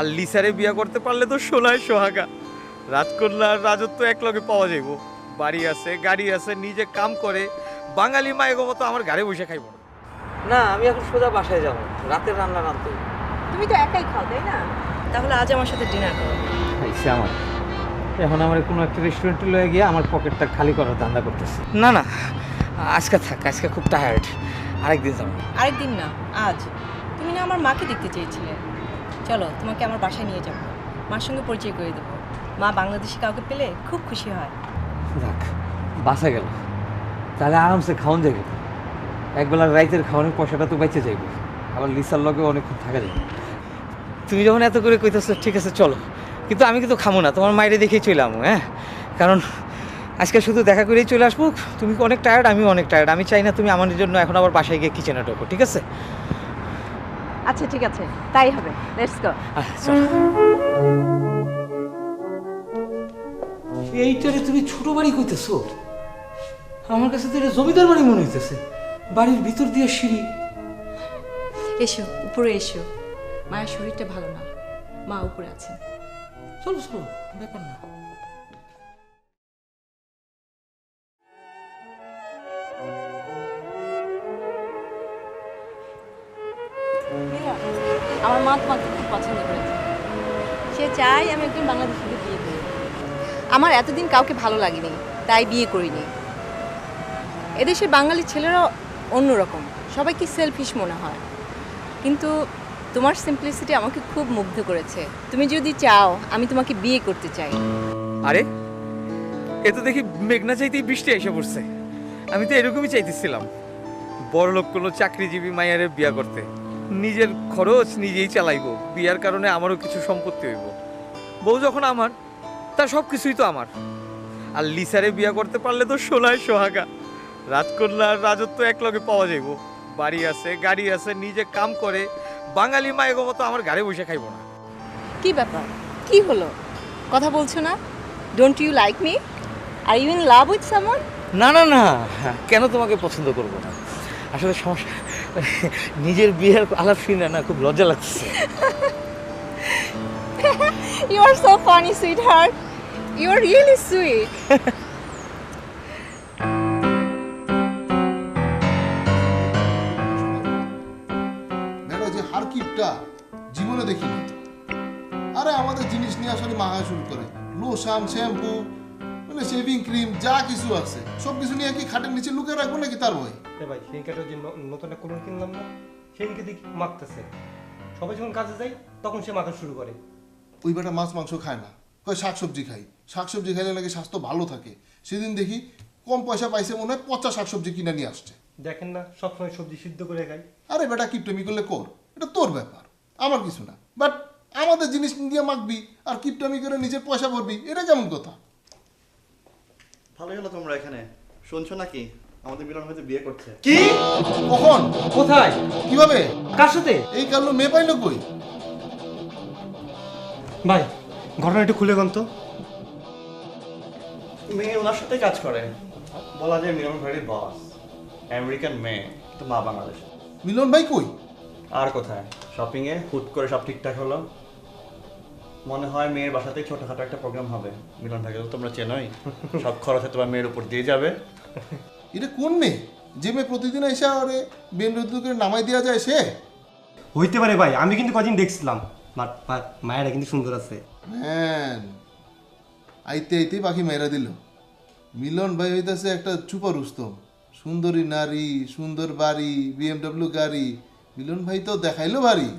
আর লিসারে বিয়া করতে পারলে তো সোনায় সোহাগা। রাজকন্যার রাজত্ব একলগে পাওয়া যাইব। বাড়ি আছে, গাড়ি আছে, নিজে কাম করে বাঙালি মায়ের মতো আমার ঘরে বসে খাইব না। না, আমি এখন সোজা বাসায় যাবো, রাতের রান্না রাঁধতে হবে। তুমি তো একাই খাও তাই না? তাহলে আজ আমার সাথে ডিনার করো। খাইছে আমার, এখন আমার কোনো একটা রেস্টুরেন্টে লয়ে গিয়ে আমার পকেটটা খালি করার ধান্দা করতেছে। না না, আজকে থাক, আজকে খুব টায়ার্ড, আরেকদিন যাবো। আরেকদিন না, আজ। তুমি না আমার মাকে দেখতে চেয়েছিলে। চলো তোমাকে আমার বাসায় নিয়ে যাবো, মার সঙ্গে পরিচয় করে দেবো। মা বাংলাদেশি কাউকে পেলে খুব খুশি হয়। যাক, বাসা গেল, তাহলে আরামসে খাওয়ান যাবে। একবেলার রাইতের খাওয়ানোর পয়সাটা তো বেঁচে যাইব, আবার লিসার লগে অনেকক্ষণ থাকা যাবে। তুমি যখন এত করে কইতেছো ঠিক আছে চলো, কিন্তু আমি কিন্তু খামো না, তোমার মায়েরে দেখেই চলে আমো। হ্যাঁ, কারণ আজকে শুধু দেখা করেই চলে আসবো। তুমি অনেক টায়ার্ড, আমিও অনেক টায়ার্ড। আমি চাই না তুমি আমার জন্য এখন আবার বাসায় গিয়ে কিচেনে ঢোকো, ঠিক আছে? আচ্ছা ঠিক আছে, তাই হবে। Let's go. এইটারে তুমি ছোট বাড়ি কইতেছো? আমার কাছে তো এটা জমিদার বাড়ি মনে হইতেছে। বাড়ির ভিতর দিয়ে সিঁড়ি। এসো, উপরে এসো। মায়ের শরীরটা ভালো না, মা উপরে আছেন। চলো চলো, ব্যাপার না। আমার মা তোমাকে খুব পছন্দ করেছে। সে চাই আমি একজন বাংলাদেশিকে বিয়ে করি। আমার এতদিন কাউকে ভালো লাগেনি, তাই বিয়ে করিনি। এদেশের বাঙালি ছেলেরা অন্যরকম, সবাইকে সেলফিশ মনে হয়, কিন্তু তোমার সিম্পলিসিটি আমাকে খুব মুগ্ধ করেছে। তুমি যদি চাও আমি তোমাকে বিয়ে করতে চাই। আরে এ তো দেখি মেঘনা চাইতেই বৃষ্টি এসে পড়ছে। আমি তো এরকমই চাইতেছিলাম, বড়লোক কোনো চাকরিজীবী মাইয়ারে বিয়া করতে। নিজের খরচ নিজেই চালাইবো, বিয়ার কারণে আমারও কিছু সম্পত্তি হইব। বউ যখন আমার, তার সব কিছুই তো আমার। আর লিসারে বিয়া করতে পারলে তো সোনায় সোহাগা। রাজকন্যার রাজত্ব একলগে পাওয়া যাইব। বাড়ি আছে, গাড়ি আছে, নিজে কাম করে বাঙালি মায়ের মতো আমার ঘরে বসে খাইব না। কি ব্যাপার, কি হলো? কথা বলছো না? Don't you like me? Are you in love with someone? না না না, কেন তোমাকে পছন্দ করব না? আসলে সমস্যা, নিজের বিয়ের আলাপ শুনে না খুব লজ্জা লাগছে। You are so funny, sweetheart. You are really sweet. দেখো যে হারকিপটা জীবনে দেখিনি। আরে আমাদের জিনিস নিয়ে আসলে মাখা শুরু করে, লোশন, শ্যাম্পু, মানে শেভিং ক্রিম, যা কিছু আছে সব কিছু নিয়ে কি খাটের নিচে লুকিয়ে রাখবো নাকি তার ভয়? ভাই সেই কাঠের যে নতুন একটা কলম কিনলাম না, সেদিনকে দেখি মাখতেছে। সবাই যখন কাজে যায় তখন সে মাখা শুরু করে। ওই বেটা মাছ মাংস খায় না, কয় শাকসবজি খাই। শাকসবজি খাইলে নাকি স্বাস্থ্য ভালো থাকে। সেদিন দেখি কম পয়সা পাইছে মনে হয়, পচা শাকসবজি কিনে নিয়ে আসছে। দেখেন না, সবসময় সবজি সিদ্ধ করে খাই। আরে বেটা কিপটেমি করলে কর, এটা তোর ব্যাপার, আমার কিছু না। বাট আমাদের জিনিস দিয়ে মাখবি আর কিপটেমি করে নিজের পয়সা ভরবি, এটা কেমন কথা? ভালোই হলো তোমরা এখানে। শুনছো নাকি আমাদের মিলন হয়তো বিয়ে করছে? কি? কখন? কোথায়? কিভাবে? কার সাথে? এই কালো মেয়ে পাইলো কই? ভাই ঘটনা একটু খুলে গন্ত। মেয়ে ওনার সাথে কাজ করে, বলা যায় মিলন ভাইয়ের বস। আমেরিকান মেয়ে, তো মা বাংলাদেশ। মিলন ভাই কই? আর কোথায়, শপিং এ হুট করে সব ঠিকঠাক হলো। মনে হয় মেয়ের বাসাতেই ছোটখাটো একটা প্রোগ্রাম হবে। মিলন ভাইকে তো তোমরা চেনোই, সব খরচ তোমার মেয়ের উপর দিয়ে যাবে। এটা কোন মেয়ে যে মেয়ে প্রতিদিন এসে আরে বেন রোদ্দুকে নামাই দেওয়া যায় সে? হইতে পারে ভাই, আমি কিন্তু কদিন দেখছিলাম। মায়েরা কিন্তু সুন্দর আছে। ম্যান, আইতে আইতেই পাখি মেয়েরা দিল। মিলন ভাই হইতেছে একটা চুপা রুস্তম। সুন্দরী নারী, সুন্দর বাড়ি, বিএমডব্লিউ গাড়ি। মিলন ভাই তো দেখাইলো বাড়ি।